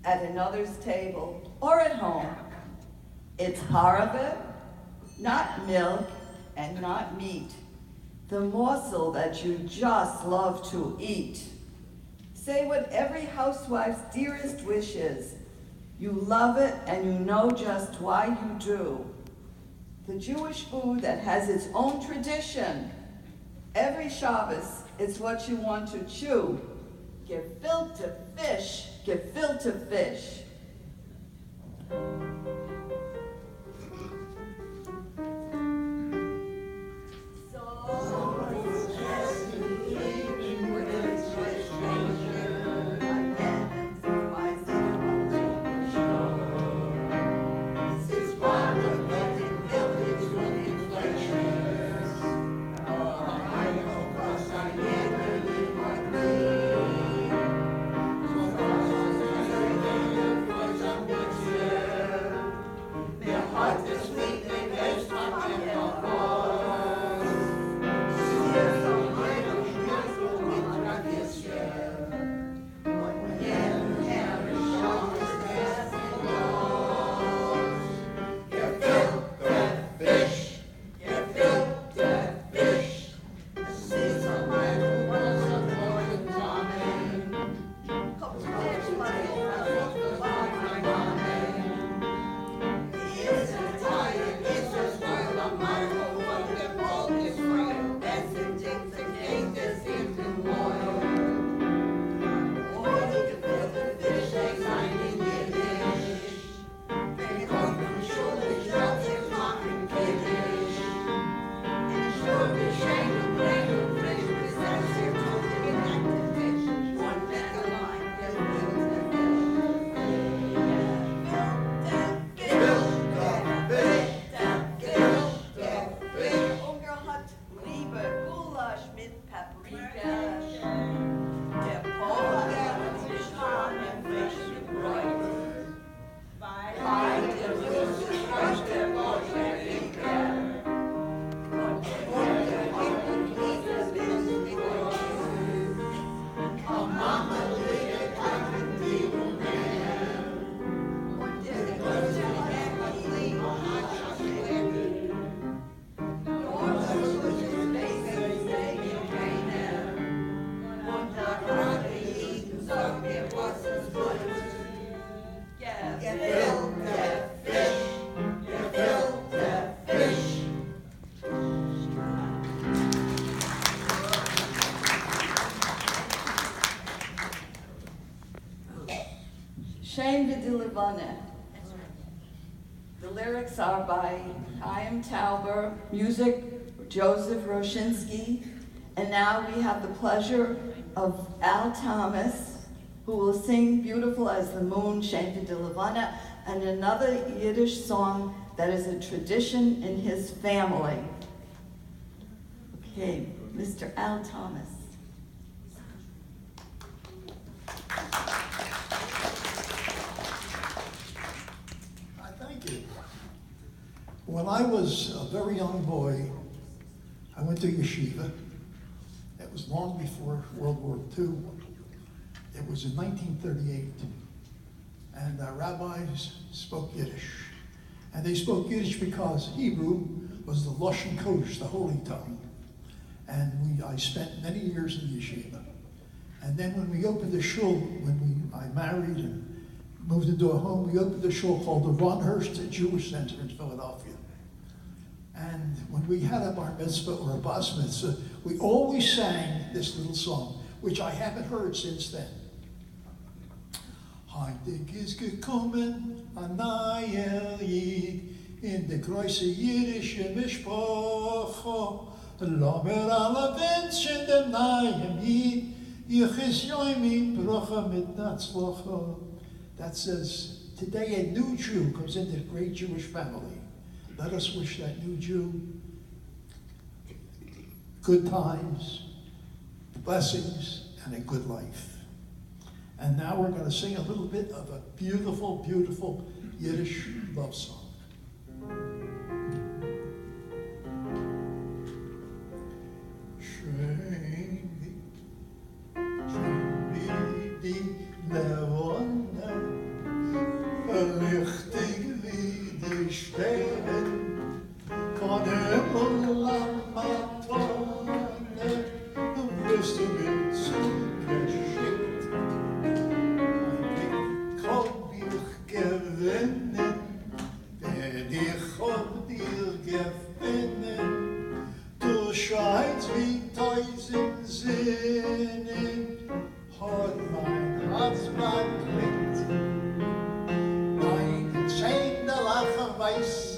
at another's table, or at home. It's parve, not milk and not meat, the morsel that you just love to eat. Say what every housewife's dearest wish is. You love it and you know just why you do. The Jewish food that has its own tradition. Every Shabbos, it's what you want to chew. Gefilte fish, gefilte fish. Shame Vidilivane. The lyrics are by Chaim Tauber, music Joseph Roshinsky, and now we have the pleasure of Al Thomas, who will sing Beautiful as the Moon, Shame Vidilivane, and another Yiddish song that is a tradition in his family. Okay, Mr. Al Thomas. When I was a very young boy, I went to yeshiva. It was long before World War II. It was in 1938. And our rabbis spoke Yiddish. And they spoke Yiddish because Hebrew was the Lashon Kodesh, the holy tongue. And I spent many years in yeshiva. And then when we opened the shul, I married and moved into a home, we opened a shul called the Von Hurst Jewish Center in Philadelphia. And when we had a bar mitzvah or a bas mitzvah, we always sang this little song, which I haven't heard since then. Heilig is gekommen a neuer Yid in de große jüdische Mishpacha. Lamer alle Menschen dem neuen Yid, yichis yoimi bracha mit natzlacha. That says, today a new Jew comes into the great Jewish family. Let us wish that new Jew good times, blessings, and a good life. And now we're going to sing a little bit of a beautiful, beautiful Yiddish love song. Shreini, Shreini, Leona, us.